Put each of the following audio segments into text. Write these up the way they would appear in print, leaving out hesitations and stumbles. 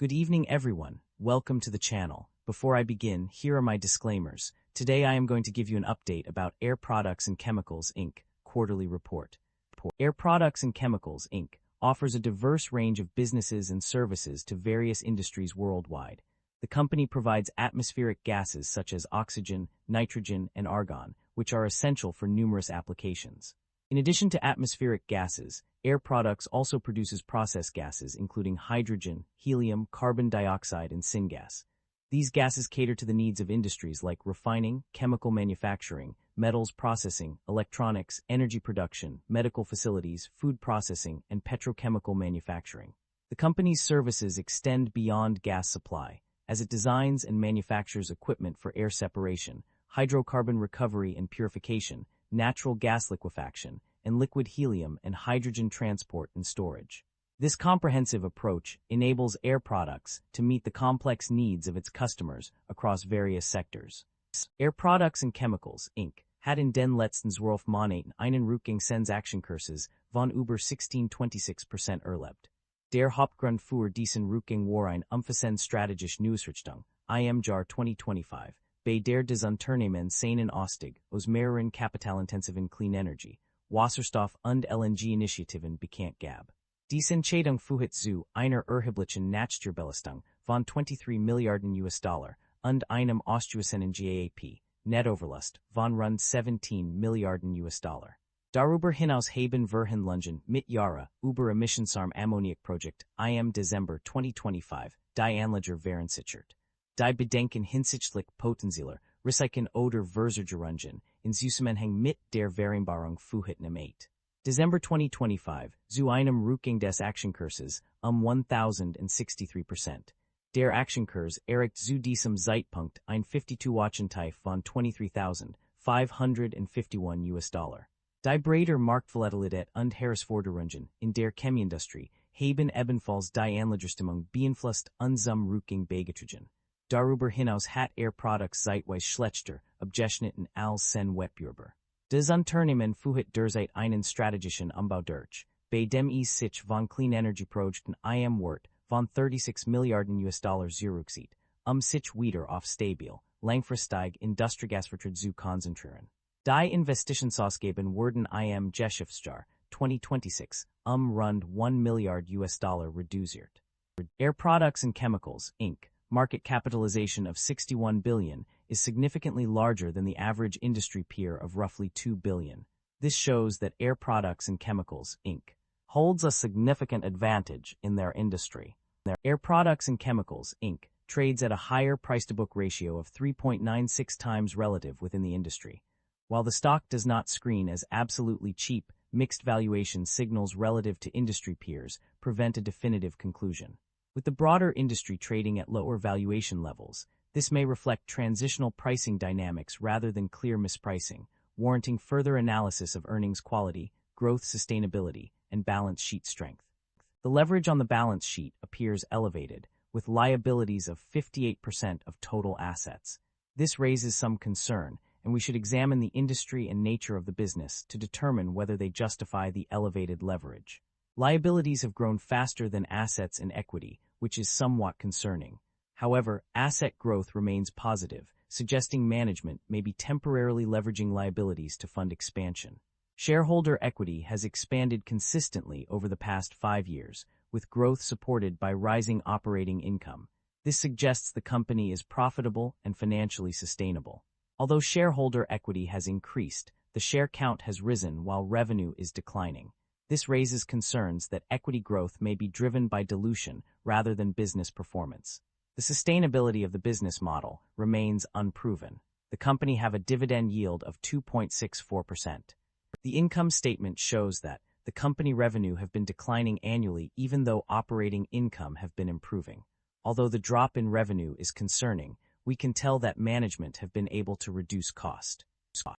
Good evening, everyone. Welcome to the channel. Before I begin, here are my disclaimers. Today I am going to give you an update about Air Products and Chemicals, Inc. quarterly report. Air Products and Chemicals, Inc. offers a diverse range of businesses and services to various industries worldwide. The company provides atmospheric gases such as oxygen, nitrogen, and argon, which are essential for numerous applications. In addition to atmospheric gases, Air Products also produces process gases including hydrogen, helium, carbon dioxide, and syngas. These gases cater to the needs of industries like refining, chemical manufacturing, metals processing, electronics, energy production, medical facilities, food processing, and petrochemical manufacturing. The company's services extend beyond gas supply, as it designs and manufactures equipment for air separation, hydrocarbon recovery and purification, natural gas liquefaction, and liquid helium and hydrogen transport and storage. This comprehensive approach enables Air Products to meet the complex needs of its customers across various sectors. Air Products and Chemicals, Inc. hat in den letzten 12 Monaten einen Rückgangsaktienkurses von über 16,26% erlebt. Der Hauptgrund für diesen Rückgang war eine umfassende strategische Neuausrichtung, im Jahr 2025, bei der des Unternehmens seinen Ausstieg aus mehreren kapitalintensiven Clean Energy, Wasserstoff und LNG-Initiativen bekannt gab. Diese Entscheidung führte zu einer erheblichen Nachsteuerbelastung von 23 Milliarden US-Dollar und einem ausgewiesenen GAAP, Nettoverlust von rund 17 Milliarden US-Dollar. Darüber hinaus haben wir Hinlungen mit Jahre über emissionsarm Ammoniakprojekt im Dezember 2025, die Anleger verunsichert. Die Bedenken hinsichtlich potenzieller Risiken oder Versorgerungen in Zusammenhang mit der Vereinbarung führten am 8. December 2025 zu einem Rückgang des Aktienkurses 1063%. Der Aktienkurs erreicht zu diesem Zeitpunkt ein 52-Wochen-Tief von 23.551 US-Dollar. Die breiter Marktvolatilität und Herausforderungen in der Chemieindustrie haben ebenfalls die Anlegerstimmung beeinflusst und zum Rückgang beigetragen. Darüber hinaus hat Air Products zeitweise schlechter abgeschnitten als sein Wettbewerber. Das Unternehmen führt derzeit einen strategischen Umbau durch, bei dem es sich von Clean Energy Projekten im Wert von 36 Milliarden US-Dollar zurückzieht, sich wieder auf stabil, langfristig Industriegasvertrieb zu konzentrieren. Die Investitionsausgaben wurden im Geschäftsjahr 2026 rund 1 Milliard US-Dollar reduziert. Air Products and Chemicals, Inc. market capitalization of $61 billion is significantly larger than the average industry peer of roughly $2 billion. This shows that Air Products and Chemicals, Inc. holds a significant advantage in their industry. Air Products and Chemicals, Inc. trades at a higher price-to-book ratio of 3.96 times relative within the industry. While the stock does not screen as absolutely cheap, mixed valuation signals relative to industry peers prevent a definitive conclusion. With the broader industry trading at lower valuation levels, this may reflect transitional pricing dynamics rather than clear mispricing, warranting further analysis of earnings quality, growth sustainability, and balance sheet strength. The leverage on the balance sheet appears elevated, with liabilities of 58% of total assets. This raises some concern, and we should examine the industry and nature of the business to determine whether they justify the elevated leverage. Liabilities have grown faster than assets and equity, which is somewhat concerning. However, asset growth remains positive, suggesting management may be temporarily leveraging liabilities to fund expansion. Shareholder equity has expanded consistently over the past 5 years, with growth supported by rising operating income. This suggests the company is profitable and financially sustainable. Although shareholder equity has increased, the share count has risen while revenue is declining. This raises concerns that equity growth may be driven by dilution rather than business performance. The sustainability of the business model remains unproven. The company have a dividend yield of 2.64%. The income statement shows that the company revenue have been declining annually even though operating income have been improving. Although the drop in revenue is concerning, we can tell that management have been able to reduce cost.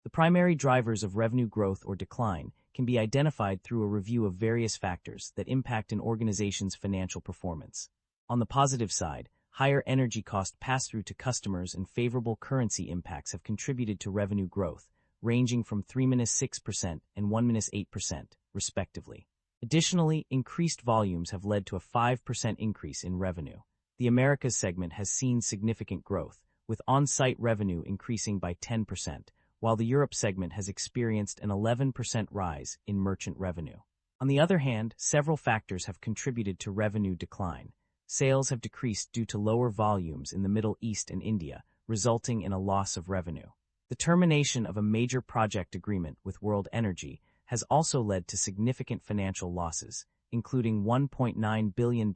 The primary drivers of revenue growth or decline can be identified through a review of various factors that impact an organization's financial performance. On the positive side, higher energy cost pass-through to customers and favorable currency impacts have contributed to revenue growth, ranging from 3-6% and 1-8%, respectively. Additionally, increased volumes have led to a 5% increase in revenue. the Americas segment has seen significant growth, with on-site revenue increasing by 10%, while the Europe segment has experienced an 11% rise in merchant revenue. On the other hand, several factors have contributed to revenue decline. Sales have decreased due to lower volumes in the Middle East and India, resulting in a loss of revenue. The termination of a major project agreement with World Energy has also led to significant financial losses, including $1.9 billion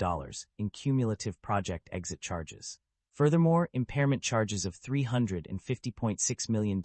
in cumulative project exit charges. Furthermore, impairment charges of $350.6 million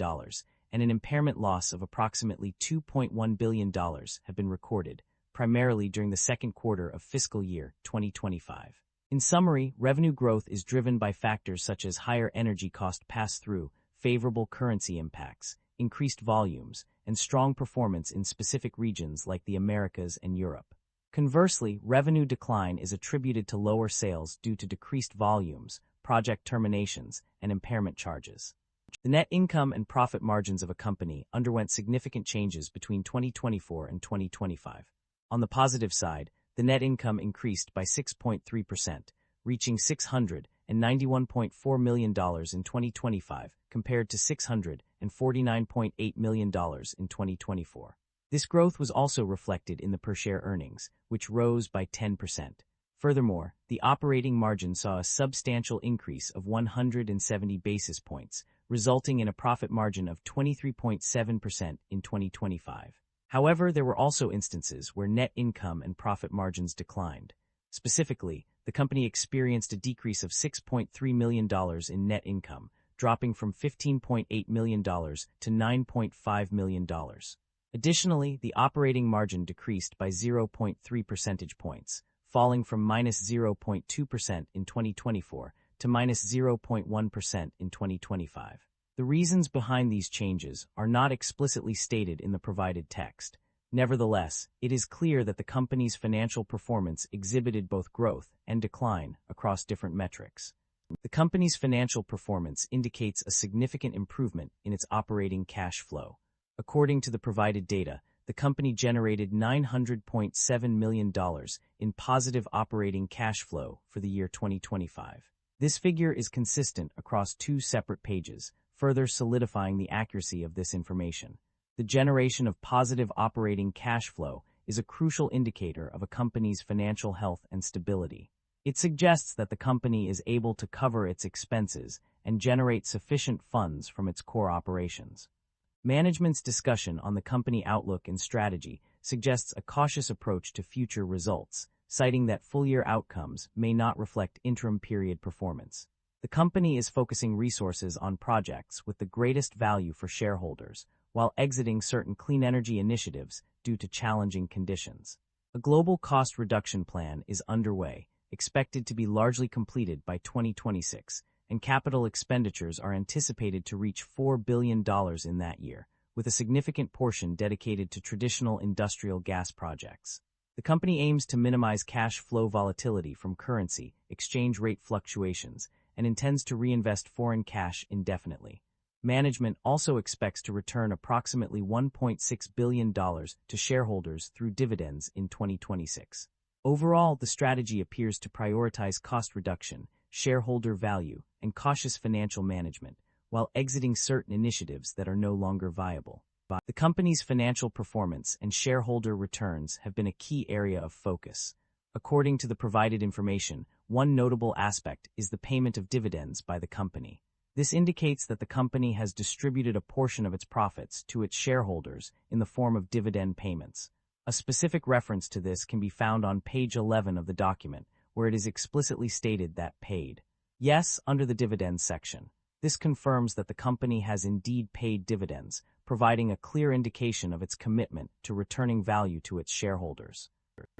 and an impairment loss of approximately $2.1 billion have been recorded, primarily during the second quarter of fiscal year 2025. In summary, revenue growth is driven by factors such as higher energy cost pass-through, favorable currency impacts, increased volumes, and strong performance in specific regions like the Americas and Europe. Conversely, revenue decline is attributed to lower sales due to decreased volumes, project terminations, and impairment charges. The net income and profit margins of a company underwent significant changes between 2024 and 2025. On the positive side, the net income increased by 6.3%, reaching $691.4 million in 2025 compared to $649.8 million in 2024. This growth was also reflected in the per-share earnings, which rose by 10%. Furthermore, the operating margin saw a substantial increase of 170 basis points, resulting in a profit margin of 23.7% in 2025. However, there were also instances where net income and profit margins declined. Specifically, the company experienced a decrease of $6.3 million in net income, dropping from $15.8 million to $9.5 million. Additionally, the operating margin decreased by 0.3 percentage points, falling from -0.2% in 2024 to -0.1% in 2025. The reasons behind these changes are not explicitly stated in the provided text. Nevertheless, it is clear that the company's financial performance exhibited both growth and decline across different metrics. The company's financial performance indicates a significant improvement in its operating cash flow. According to the provided data, the company generated $900.7 million in positive operating cash flow for the year 2025. This figure is consistent across two separate pages, further solidifying the accuracy of this information. The generation of positive operating cash flow is a crucial indicator of a company's financial health and stability. It suggests that the company is able to cover its expenses and generate sufficient funds from its core operations. Management's discussion on the company outlook and strategy suggests a cautious approach to future results, citing that full-year outcomes may not reflect interim period performance. The company is focusing resources on projects with the greatest value for shareholders, while exiting certain clean energy initiatives due to challenging conditions. A global cost reduction plan is underway, expected to be largely completed by 2026, and capital expenditures are anticipated to reach $4 billion in that year, with a significant portion dedicated to traditional industrial gas projects. The company aims to minimize cash flow volatility from currency, exchange rate fluctuations, and intends to reinvest foreign cash indefinitely. Management also expects to return approximately $1.6 billion to shareholders through dividends in 2026. Overall, the strategy appears to prioritize cost reduction, shareholder value, and cautious financial management, while exiting certain initiatives that are no longer viable. The company's financial performance and shareholder returns have been a key area of focus. According to the provided information, one notable aspect is the payment of dividends by the company. This indicates that the company has distributed a portion of its profits to its shareholders in the form of dividend payments. A specific reference to this can be found on page 11 of the document, where it is explicitly stated that paid. Yes, under the dividends section. This confirms that the company has indeed paid dividends, providing a clear indication of its commitment to returning value to its shareholders.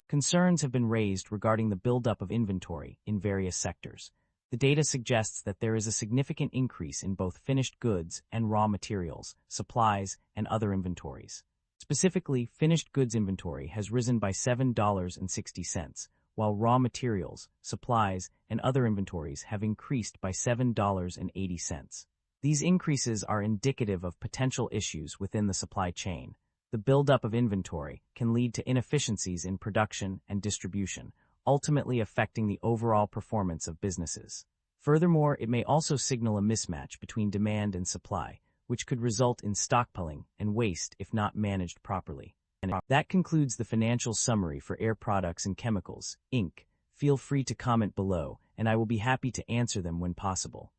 Concerns have been raised regarding the buildup of inventory in various sectors. The data suggests that there is a significant increase in both finished goods and raw materials, supplies, and other inventories. Specifically, finished goods inventory has risen by $7.60, while raw materials, supplies, and other inventories have increased by $7.80. These increases are indicative of potential issues within the supply chain. The buildup of inventory can lead to inefficiencies in production and distribution, ultimately affecting the overall performance of businesses. Furthermore, it may also signal a mismatch between demand and supply, which could result in stockpiling and waste if not managed properly. And that concludes the financial summary for Air Products and Chemicals, Inc. Feel free to comment below, and I will be happy to answer them when possible.